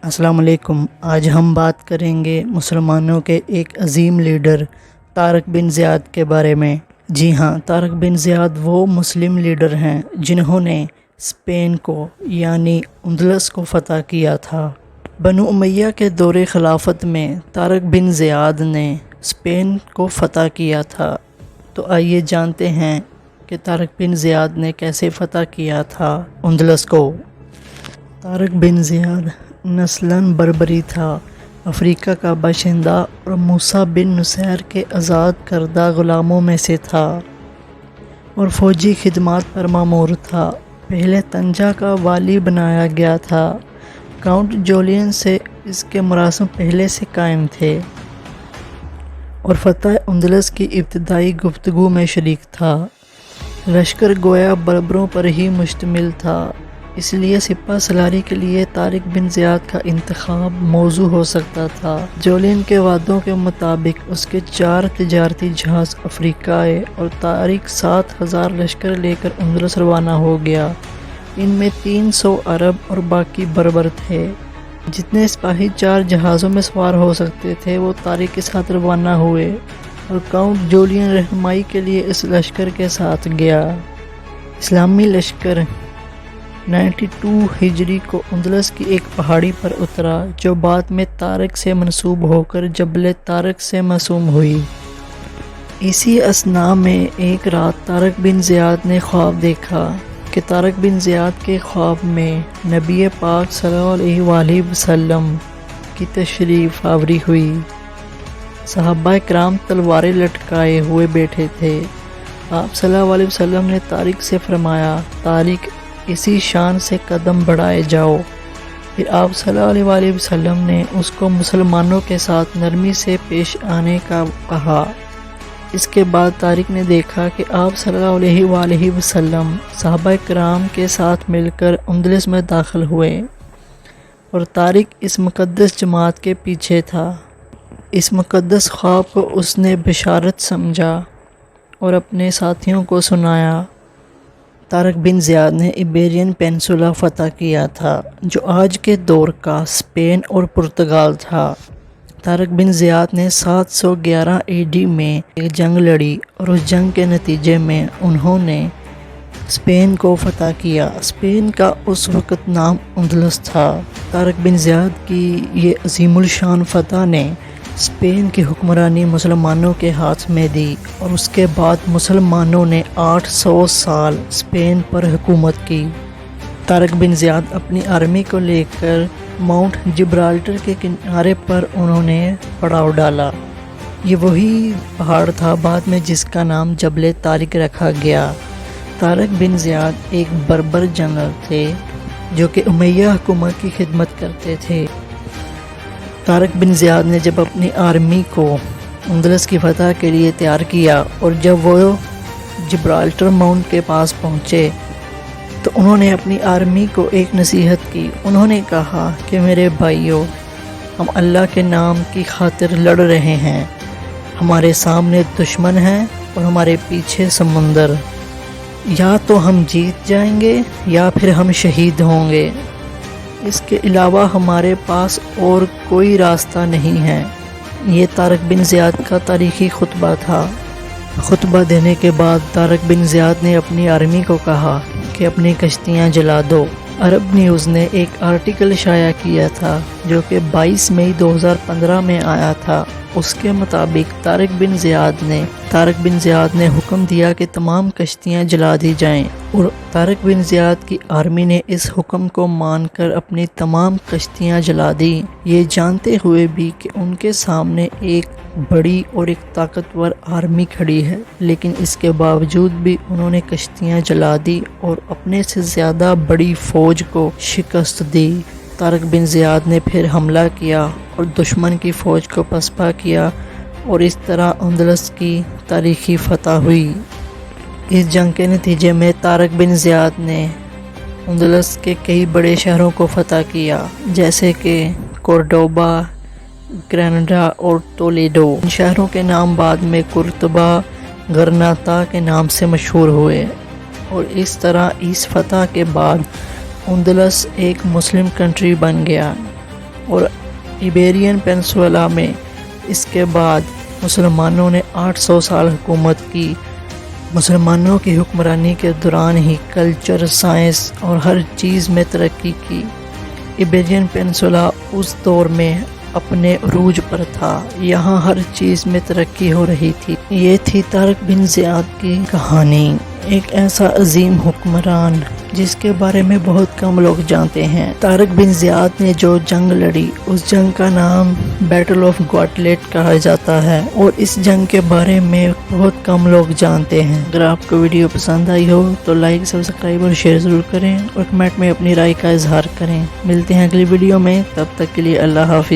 अस्सलाम वालेकुम। आज हम बात करेंगे मुसलमानों के एक अजीम लीडर तारक बिन ज़ियाद के बारे में। जी हाँ, तारक बिन ज़ियाद वो मुस्लिम लीडर हैं जिन्होंने स्पेन को यानी अंदलस को फ़तह किया था। बनु उमैया के दौरे खिलाफत में तारक बिन ज़ियाद ने स्पेन को फ़तह किया था। तो आइए जानते हैं कि तारक बिन ज़ियाद ने कैसे फ़तह किया था अंदलस को। तारक बिन ज़ियाद नस्लन बर्बरी था, अफ्रीका का बाशिंदा और मूसा बिन नुसैर के आज़ाद करदा ग़ुलामों में से था और फ़ौजी खिदमात पर मामूर था। पहले तंजा का वाली बनाया गया था। काउंट जोलियन से इसके मरासम पहले से कायम थे और फ़तह अंदलस की इब्तदाई गुफ्तगू में शरीक था। लश्कर गोया बर्बरों पर ही मुश्तमिल था, इसलिए सिपा सलारी के लिए तारिक बिन ज़ियाद का इंतखाब मौजू हो सकता था। जोलियन के वादों के मुताबिक उसके 4 तिजारती जहाज़ अफ्रीका आए और तारिक 7,000 लश्कर लेकर अंदलस रवाना हो गया। इनमें 300 अरब और बाकी बर्बर थे। जितने सिपाही 4 जहाज़ों में सवार हो सकते थे वो तारिक के साथ रवाना हुए और काउंट जोलियन रहनुमाई के लिए इस लश्कर के साथ गया। इस्लामी लश्कर 92 हिजरी को अंदलस की एक पहाड़ी पर उतरा जो बाद में तारक से मंसूब होकर जबल तारक से मसूम हुई। इसी असना में एक रात तारक बिन ज़ियाद ने ख्वाब देखा कि तारक बिन ज़ियाद के ख्वाब में नबी पाक सल्लल्लाहु अलैहि वसल्लम की तशरीफ़ आवरी हुई। सहाबा किराम तलवारें लटकाए हुए बैठे थे। आप सल्लल्लाहु अलैहि वसल्लम ने तारिक से फरमाया, तारिक इसी शान से कदम बढ़ाए जाओ। फिर आप सल्लल्लाहु अलैहि वसल्लम ने उसको मुसलमानों के साथ नरमी से पेश आने का कहा। इसके बाद तारिक ने देखा कि आप सल्लल्लाहु अलैहि वसल्लम सहाबा किराम के साथ मिलकर अंदलस में दाखिल हुए और तारिक इस मुक़द्दस जमात के पीछे था। इस मुक़द्दस ख्वाब को उसने बिशारत समझा और अपने साथियों को सुनाया। तारक बिन ज़ियाद ने इबेरियन पेनिनसुला फ़तह किया था जो आज के दौर का स्पेन और पुर्तगाल था। तारक बिन ज़ियाद ने 711 AD में एक जंग लड़ी और उस जंग के नतीजे में उन्होंने स्पेन को फ़तह किया। स्पेन का उस वक़्त नाम अंदलस था। तारक बिन ज़ियाद की ये अज़ीमुल शान फ़तह ने स्पेन की हुक्मरानी मुसलमानों के हाथ में दी और उसके बाद मुसलमानों ने 800 साल स्पेन पर हुकूमत की। तारक बिन ज़ियाद अपनी आर्मी को लेकर माउंट जिब्राल्टर के किनारे पर उन्होंने पड़ाव डाला। ये वही पहाड़ था बाद में जिसका नाम जबल तारिक रखा गया। तारक बिन ज़ियाद एक बर्बर जनरल थे जो कि उमैया हुकूमत की खिदमत करते थे। तारक बिन ज़ियाद ने जब अपनी आर्मी को अंदलस की फ़तह के लिए तैयार किया और जब वो जिब्राल्टर माउंट के पास पहुँचे तो उन्होंने अपनी आर्मी को एक नसीहत की। उन्होंने कहा कि मेरे भाइयों, हम अल्लाह के नाम की खातिर लड़ रहे हैं। हमारे सामने दुश्मन हैं और हमारे पीछे समंदर। या तो हम जीत जाएंगे या फिर हम शहीद होंगे। इसके अलावा हमारे पास और कोई रास्ता नहीं है। ये तारक बिन ज़ियाद का तारीख़ी खुतबा था। खुतबा देने के बाद तारक बिन ज़ियाद ने अपनी आर्मी को कहा कि अपनी कश्तियाँ जला दो। अरब न्यूज़ ने एक आर्टिकल शाया किया था जो कि 22 मई 2015 में आया था। उसके मुताबिक तारक बिन ज़ियाद ने हुक्म दिया कि तमाम कश्तियाँ जला दी जाएं और तारक बिन ज़ियाद की आर्मी ने इस हुक्म को मानकर अपनी तमाम कश्तियाँ जला दी, ये जानते हुए भी कि उनके सामने एक बड़ी और एक ताकतवर आर्मी खड़ी है, लेकिन इसके बावजूद भी उन्होंने कश्तियाँ जला दी और अपने से ज़्यादा बड़ी फ़ौज को शिकस्त दी। तारक बिन ज़ियाद ने फिर हमला किया और दुश्मन की फ़ौज को पसपा किया और इस तरह अंदलस की तारीख़ी फ़तह हुई। इस जंग के नतीजे में तारक बिन ज़ियाद ने अंदलस के कई बड़े शहरों को फ़तह किया जैसे कि कोर्डोबा, ग्रेनाडा और टोलेडो। इन शहरों के नाम बाद में कुर्तबा, गरनाता के नाम से मशहूर हुए और इस तरह इस फ़तह के बाद अंदलस एक मुस्लिम कंट्री बन गया। اور ایبیرین پینسولا میں اس کے بعد مسلمانوں نے 800 سال حکومت کی۔ مسلمانوں کی حکمرانی کے دوران ہی کلچر، سائنس اور ہر چیز میں ترقی کی۔ ایبیرین پینسولا اس دور میں اپنے عروج پر تھا، یہاں ہر چیز میں ترقی ہو رہی تھی۔ یہ تھی طارق بن زیاد کی کہانی، ایک ایسا عظیم حکمران جس کے بارے میں بہت کم لوگ جانتے ہیں۔ طارق بن زیاد نے جو جنگ لڑی اس جنگ کا نام بیٹل آف گواٹلیٹ کہا جاتا ہے، اور اس جنگ کے بارے میں بہت کم لوگ جانتے ہیں۔ اگر آپ کو ویڈیو پسند آئی ہو تو لائک، سبسکرائب اور شیئر ضرور کریں، اور کمنٹ میں اپنی رائے کا اظہار کریں۔ ملتے ہیں اگلی ویڈیو میں، تب تک کے لیے اللہ حافظ۔